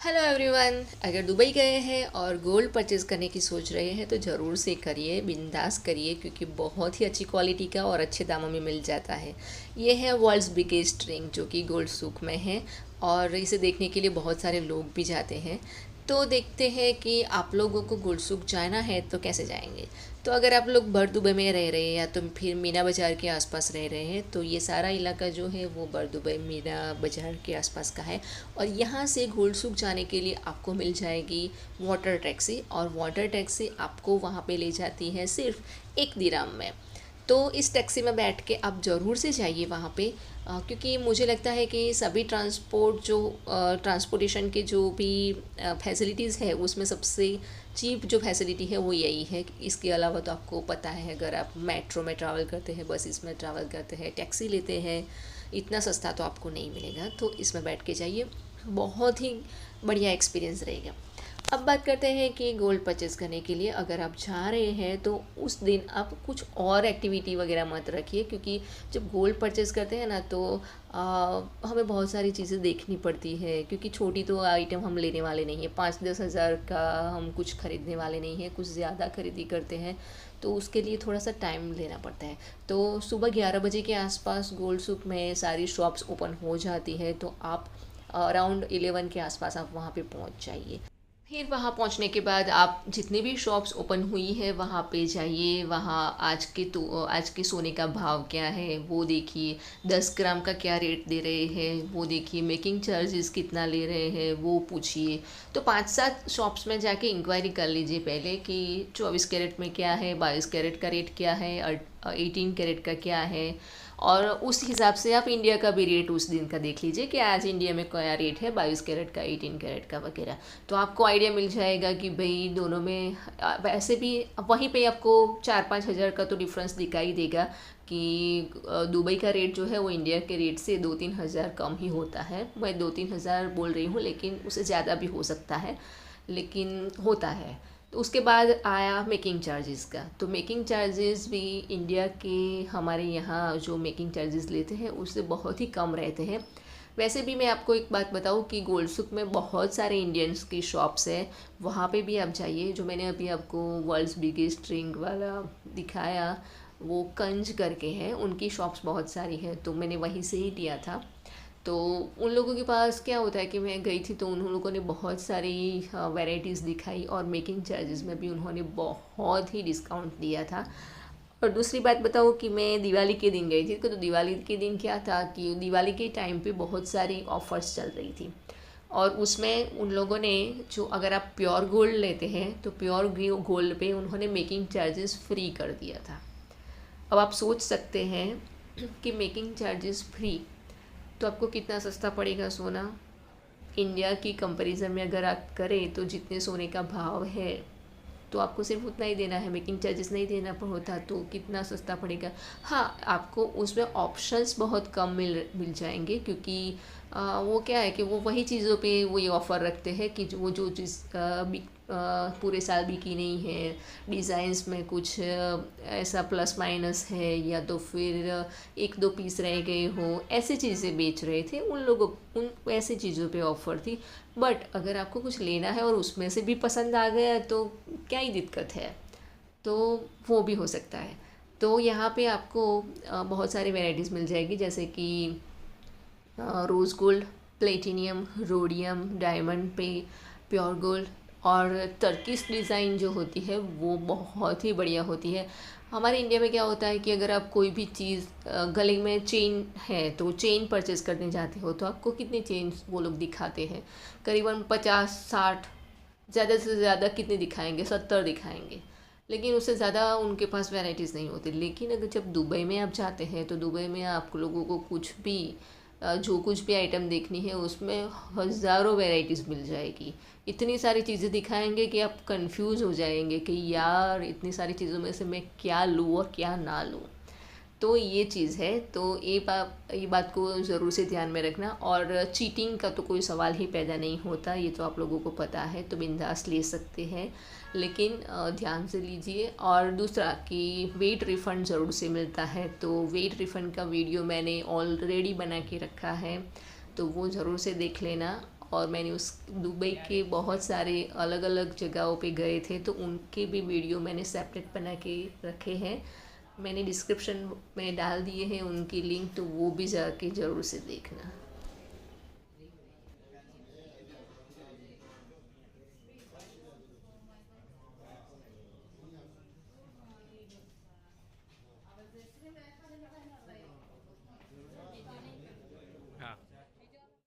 Hello everyone. अगर Dubai गए हैं और गोल्ड परचेज़ करने की सोच रहे हैं तो ज़रूर से करिए, बिंदास करिए, क्योंकि बहुत ही अच्छी क्वालिटी का और अच्छे दामों में मिल जाता है। ये है वर्ल्ड्स बिगेस्ट रिंग जो कि गोल्ड सूक में है और इसे देखने के लिए बहुत सारे लोग भी जाते हैं। तो देखते हैं कि आप लोगों को गोल्ड सूक जाना है तो कैसे जाएंगे। तो अगर आप लोग भर दुबई में रह रहे हैं या तो फिर मीना बाज़ार के आसपास रह रहे हैं तो ये सारा इलाका जो है वो भर दुबई मीना बाज़ार के आसपास का है। और यहाँ से गोल्ड सूक जाने के लिए आपको मिल जाएगी वाटर टैक्सी, और वाटर टैक्सी आपको वहाँ पे ले जाती है सिर्फ 1 दिरहम में। तो इस टैक्सी में बैठ के आप ज़रूर से जाइए वहाँ पे, क्योंकि मुझे लगता है कि सभी ट्रांसपोर्टेशन के जो भी फैसिलिटीज़ है उसमें सबसे चीप जो फैसिलिटी है वो यही है। इसके अलावा तो आपको पता है, अगर आप मेट्रो में ट्रैवल करते हैं, बसेस में ट्रैवल करते हैं, टैक्सी लेते हैं, इतना सस्ता तो आपको नहीं मिलेगा। तो इसमें बैठ के जाइए, बहुत ही बढ़िया एक्सपीरियंस रहेगा। अब बात करते हैं कि गोल्ड परचेज़ करने के लिए अगर आप जा रहे हैं तो उस दिन आप कुछ और एक्टिविटी वगैरह मत रखिए, क्योंकि जब गोल्ड परचेज़ करते हैं ना तो हमें बहुत सारी चीज़ें देखनी पड़ती है, क्योंकि छोटी तो आइटम हम लेने वाले नहीं हैं, 5-10 हज़ार का हम कुछ ख़रीदने वाले नहीं हैं, कुछ ज़्यादा खरीदी करते हैं तो उसके लिए थोड़ा सा टाइम लेना पड़ता है। तो सुबह 11 बजे के आसपास गोल्ड सूक में सारी शॉप्स ओपन हो जाती है, तो आप अराउंड 11 के आसपास आप वहाँ पे पहुँच जाइए। फिर वहाँ पहुँचने के बाद आप जितनी भी शॉप्स ओपन हुई है वहाँ पे जाइए, वहाँ आज के सोने का भाव क्या है वो देखिए, 10 ग्राम का क्या रेट दे रहे हैं वो देखिए, मेकिंग चार्जेस कितना ले रहे हैं वो पूछिए। तो 5-7 शॉप्स में जाके इंक्वायरी कर लीजिए पहले कि 24 कैरेट में क्या है, 22 कैरेट का रेट क्या है, और 18 कैरेट का क्या है। और उस हिसाब से आप इंडिया का भी रेट उस दिन का देख लीजिए कि आज इंडिया में क्या रेट है, 22 कैरेट का, 18 कैरेट का वगैरह। तो आपको आइडिया मिल जाएगा कि भाई दोनों में वैसे भी वहीं पे आपको 4-5 हज़ार का तो डिफरेंस दिखाई देगा कि दुबई का रेट जो है वो इंडिया के रेट से 2-3 हज़ार कम ही होता है। मैं 2-3 हज़ार बोल रही हूँ, लेकिन उससे ज़्यादा भी हो सकता है, लेकिन होता है। तो उसके बाद आया मेकिंग चार्जेस का। तो मेकिंग चार्जेस भी इंडिया के हमारे यहाँ जो मेकिंग चार्जेस लेते हैं उससे बहुत ही कम रहते हैं। वैसे भी मैं आपको एक बात बताऊँ कि गोल्ड सुक में बहुत सारे इंडियंस की शॉप्स हैं, वहाँ पे भी आप जाइए। जो मैंने अभी आपको वर्ल्ड्स बिगेस्ट रिंग वाला दिखाया वो कंज करके है, उनकी शॉप्स बहुत सारी हैं, तो मैंने वहीं से ही लिया था। तो उन लोगों के पास क्या होता है कि मैं गई थी तो उन लोगों ने बहुत सारी वैरायटीज़ दिखाई और मेकिंग चार्जेस में भी उन्होंने बहुत ही डिस्काउंट दिया था। और दूसरी बात बताऊँ कि मैं दिवाली के दिन गई थी, तो दिवाली के दिन क्या था कि दिवाली के टाइम पे बहुत सारी ऑफ़र्स चल रही थी, और उसमें उन लोगों ने जो, अगर आप प्योर गोल्ड लेते हैं तो प्योर गोल्ड पे उन्होंने मेकिंग चार्जेस फ्री कर दिया था। अब आप सोच सकते हैं कि मेकिंग चार्जेस फ्री तो आपको कितना सस्ता पड़ेगा सोना। इंडिया की कंपैरिजन में अगर आप करें तो जितने सोने का भाव है तो आपको सिर्फ उतना ही देना है, मेकिंग चार्जेस नहीं देना होता, तो कितना सस्ता पड़ेगा। हाँ, आपको उसमें ऑप्शंस बहुत कम मिल जाएंगे, क्योंकि वो क्या है कि वो वही चीज़ों पे वो ये ऑफ़र रखते हैं कि जो चीज़ पूरे साल बिकी नहीं है, डिज़ाइंस में कुछ ऐसा प्लस माइनस है, या तो फिर 1-2 पीस रह गए हो, ऐसी चीज़ें बेच रहे थे उन लोगों, उन ऐसी चीज़ों पे ऑफ़र थी। बट अगर आपको कुछ लेना है और उसमें से भी पसंद आ गया तो क्या ही दिक्कत है, तो वो भी हो सकता है। तो यहाँ पे आपको बहुत सारी वैरायटीज़ मिल जाएगी, जैसे कि rose gold, platinum, rhodium, diamond पे, प्योर गोल्ड, और टर्किश डिज़ाइन जो होती है वो बहुत ही बढ़िया होती है। हमारे इंडिया में क्या होता है कि अगर आप कोई भी चीज़ गले में चेन है तो चेन परचेज़ करने जाते हो तो आपको कितनी चेन वो लोग दिखाते हैं, करीबन 50-60, ज़्यादा से ज़्यादा कितने दिखाएंगे, 70 दिखाएंगे, लेकिन उससे ज़्यादा उनके पास वैरायटीज़ नहीं होती। लेकिन अगर जब दुबई में आप जाते हैं तो दुबई में आप लोगों को कुछ भी जो कुछ भी आइटम देखनी है उसमें हज़ारों वैरायटीज़ मिल जाएगी। इतनी सारी चीज़ें दिखाएंगे कि आप कंफ्यूज हो जाएंगे कि यार इतनी सारी चीज़ों में से मैं क्या लूँ और क्या ना लूँ। तो ये चीज़ है, तो ये बात को ज़रूर से ध्यान में रखना। और चीटिंग का तो कोई सवाल ही पैदा नहीं होता, ये तो आप लोगों को पता है, तो बिंदास ले सकते हैं, लेकिन ध्यान से लीजिए। और दूसरा कि वेट रिफ़ंड ज़रूर से मिलता है, तो वेट रिफ़ंड का वीडियो मैंने ऑलरेडी बना के रखा है, तो वो ज़रूर से देख लेना। और मैंने उस दुबई के बहुत सारे अलग अलग जगहों पे गए थे, तो उनके भी वीडियो मैंने सेपरेट बना के रखे हैं। मैंने डिस्क्रिप्शन में डाल दिए हैं उनकी लिंक, तो वो भी जाके ज़रूर से देखना।